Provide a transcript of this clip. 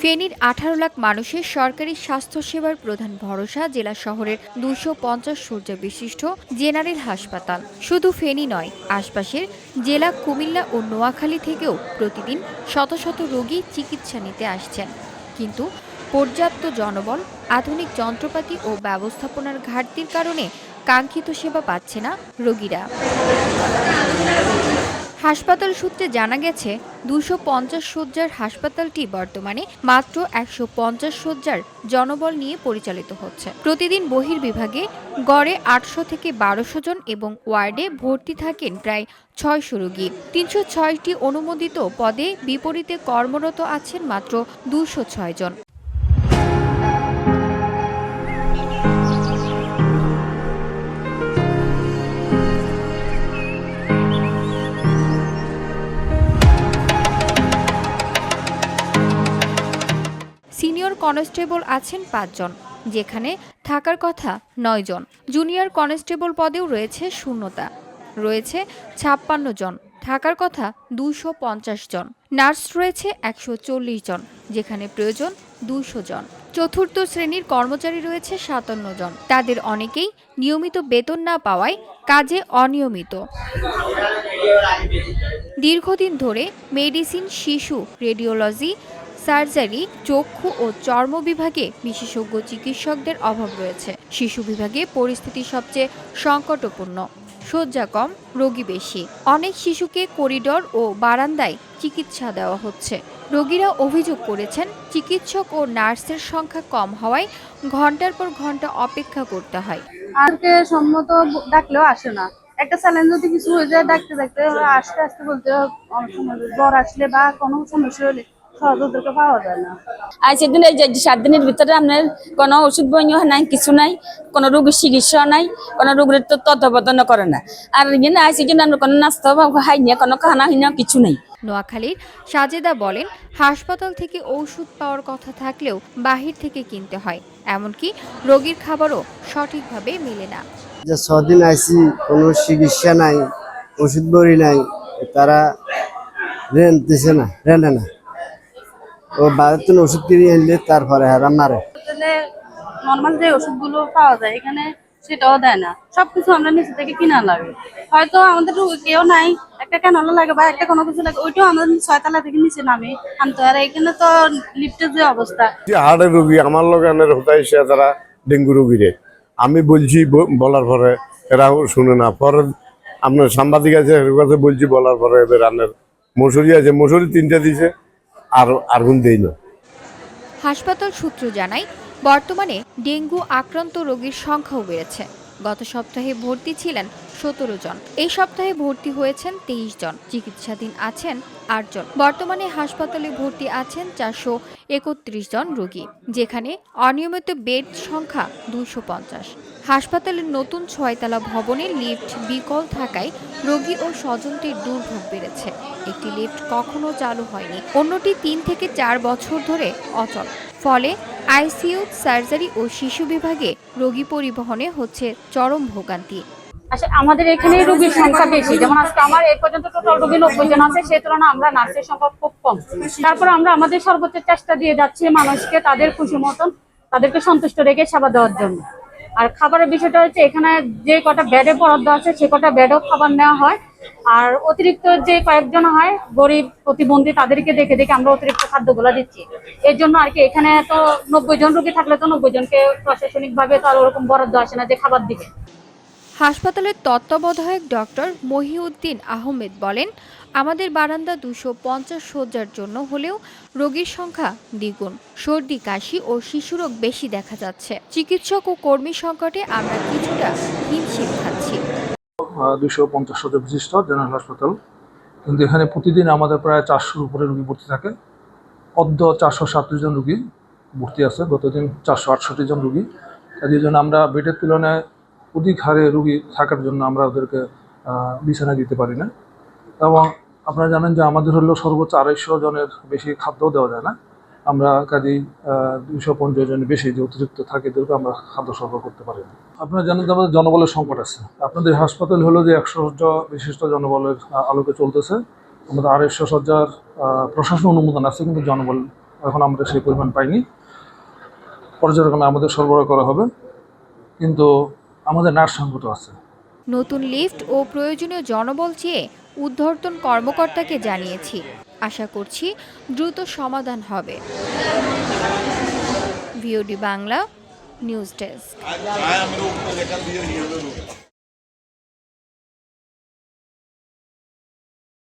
ফেনীর 18 লাখ মানুষের সরকারি স্বাস্থ্যসেবার প্রধান ভরসা জেলা শহরের 250 শয্যা বিশিষ্ট জেনারেল হাসপাতাল। শুধু ফেনী নয়, আশপাশের জেলা কুমিল্লা ও নোয়াখালী থেকেও প্রতিদিন শত শত রোগী চিকিৎসা নিতে আসছেন। কিন্তু পর্যাপ্ত জনবল, আধুনিক যন্ত্রপাতি ও ব্যবস্থাপনার ঘাটতির কারণে কাঙ্ক্ষিত সেবা পাচ্ছে না রোগীরা। হাসপাতাল সূত্রে জানা গেছে, 250 শয্যার হাসপাতালটি বর্তমানে মাত্র 150 শয্যার জনবল নিয়ে পরিচালিত হচ্ছে। প্রতিদিন বহির্বিভাগে গড়ে 800 থেকে 1200 জন এবং ওয়ার্ডে ভর্তি থাকেন প্রায় 600 রোগী। 306টি অনুমোদিত পদে বিপরীতে কর্মরত আছেন মাত্র 206 জন। সিনিয়র কনস্টেবল আছেন 5 জন, যেখানে থাকার কথা 9 জন। জুনিয়র কনস্টেবল পদেও রয়েছে শূন্যতা। রয়েছে 56 জন, থাকার কথা 250 জন। নার্স রয়েছে 140 জন, যেখানে প্রয়োজন 200 জন। চতুর্থ শ্রেণীর কর্মচারী রয়েছে 57 জন। তাদের অনেকেই নিয়মিত বেতন না পাওয়ায় কাজে অনিয়মিত। দীর্ঘদিন ধরে মেডিসিন, শিশু, রেডিওলজি, সার্জারি, চক্ষু ও চর্ম বিভাগে বিশেষজ্ঞ চিকিৎসকদের অভাব রয়েছে। শিশু বিভাগে পরিস্থিতি সবচেয়ে সংকটপূর্ণ। শয্যা কম, রোগী বেশি। অনেক শিশুকে করিডর ও বারান্দায় চিকিৎসা দেওয়া হচ্ছে। রোগীরা অভিযোগ করেছেন, চিকিৎসক ও নার্সের সংখ্যা কম হওয়ায় ঘন্টার পর ঘন্টা অপেক্ষা করতে হয়। আজকে সম্মত ডাকলেও আসে না। একটা স্যালাইন যদি কিছু হয়ে যায়, ডাকতে ডাকতে আস্তে আস্তে বলতে অনেক সময় জ্বর আসলে বা কোনো সমস্যা হলে সহজকে পাওয়া যায় না। আর সেদিন এই যে 7 দিনের ভিতরে আপনার কোনো ওষুধ বইও নাই, কিছু নাই, কোনো রোগীর চিকিৎসা নাই, কোনো রোগীর তো তত্ত্বাবধান করে না। আর ইয়ে আইসি যে কোনো নাস্তা খাই না, কোনো খানা হয় না, কিছু নেই। নোয়াখালীর সাজেদা বলেন, হাসপাতাল থেকে ঔষধ পাওয়ার কথা থাকলেও বাহির থেকে কিনতে হয়। এমনকি রোগীর খাবারও সঠিকভাবে মেলে না। যে 6 দিন আইসি, কোনো চিকিৎসা নাই, ওষুধ বড়ি নাই, তারা রেন্ট দিছে না, রেন্টে না। ও বাইরের থেকে ওষুধ কিনে আনলে তারপরে হারাম মারে। নর্মাল যে ওষুধগুলো পাওয়া যায় এখানে সেটাও দেয় না। সবকিছু আমরা নিচে থেকে কিনা লাগে। হয়তো আমাদের কেউ নাই, একটা ক্যানোলা লাগে বা একটা কোনো কিছু লাগে, ওইটাও আমাদের 6 তলা থেকে নিচে নামে আনতে। আর এখানে তো লিফটের যে অবস্থা। হার্টের রোগী আমার লোকের হতাই সে তারা ডেঙ্গু রোগীরে আমি বলছি, বলার পরে এরা শুনে না। পরে আপনার সাংবাদিক আছে, এর কাছে বলছি, বলার পরে এদের রান্নার মশুরি আছে, মশুরি 3টা দিছে, আর আগুন দেই না। হাসপাতাল সূত্র জানায়, বর্তমানে ডেঙ্গু আক্রান্ত রোগীর সংখ্যাও বেড়েছে। গত সপ্তাহে ভর্তি ছিলেন 17 জন। এই সপ্তাহে ভর্তি হয়েছেন 23 জন। চিকিৎসাধীন আছেন 8 জন। বর্তমানে হাসপাতালে ভর্তি আছেন 431 জন রোগী, যেখানে অনিয়মিত বেড সংখ্যা 250। হাসপাতালের নতুন 6তলা ভবনে লিফট বিকল থাকায় রোগী ও স্বজনদের দুর্ভোগ বেড়েছে। একটি লিফট কখনো চালু হয়নি, অন্যটি 3 থেকে 4 বছর ধরে অচল। ফলে আইসিইউ, সার্জারি ও শিশু বিভাগে রোগী পরিবহনে হচ্ছে চরম ভোগান্তি। আচ্ছা, আমাদের এখানে রোগীর সংখ্যা বেশি। যেমন আজকে আমার এই পর্যন্ত টোটাল রোগী 90 জন আছে, সেই তুলনায় আমরা নার্সের সংখ্যা খুব কম। তারপর আমরা আমাদের সর্বোচ্চ চেষ্টা দিয়ে যাচ্ছি মানুষকে তাদের খুশি মতন তাদেরকে সন্তুষ্ট রেখে সেবা দেওয়ার জন্য। আর খাবারের বিষয়টা হচ্ছে, এখানে যে কটা বেডে বরাদ্দ আছে সে কটা বেডও খাবার নেওয়া হয়। আর অতিরিক্ত যে কয়েকজন হয় গরিব প্রতিবন্ধী, তাদেরকে দেখে দেখে আমরা অতিরিক্ত খাদ্যগুলো দিচ্ছি। এর জন্য আর কি এখানে তো 90 জন রোগী থাকলে তো 90 জনকে প্রশাসনিক ভাবে তো আর ওরকম বরাদ্দ আসে না যে খাবার দিবে। হাসপাতালের তত্ত্বাবধায়ক ডক্টর মহিউদ্দিন আহমেদ বলেন, আমাদের বারান্দা 250 শয্যার জন্য হলেও রোগীর সংখ্যা দ্বিগুণ। সর্দি, কাশি ও শিশুরোগ বেশি দেখা যাচ্ছে। চিকিৎসক ও কর্মী সংকটে আমরা কিছুটা হিমশিম খাচ্ছি। 250 শয্যা বিশিষ্ট জেনারেল হাসপাতাল, কিন্তু এখানে প্রতিদিন আমাদের প্রায় 400-র উপরে রোগী ভর্তি থাকে। অদ্য 437 জন রোগী ভর্তি আছে, গতদিন 468 জন রোগী। এই জন্য আমরা বেডের তুলনায় অধিক হারে রোগী থাকার জন্য আমরা ওদেরকে বিছানা দিতে পারি না। এবং আপনারা জানেন যে আমাদের হলো সর্বোচ্চ 250 জনের বেশি খাদ্য দেওয়া যায় না। আমরা কাজেই 250 জনের বেশি যে অতিরিক্ত থাকে এদেরকে আমরা খাদ্য সরবরাহ করতে পারি না। আপনারা জানেন যে আমাদের জনবলের সংকট আছে। আপনাদের হাসপাতাল হলো যে 100 শয্যা বিশিষ্ট জনবলের আলোকে চলতেছে। আমাদের 250 শয্যার প্রশাসন অনুমোদন আছে, কিন্তু জনবল এখন আমরা সেই পরিমাণ পাইনি। পর্যায়ক্রমে আমাদের সরবরাহ করা হবে, কিন্তু আমাদের নার্স সংকট আছে। নতুন লিফট ও প্রয়োজনীয় জনবল চেয়ে ঊর্ধ্বতন কর্মকর্তাকে জানিয়েছি। আশা করছি দ্রুত সমাধান হবে। VOD Bangla news desk.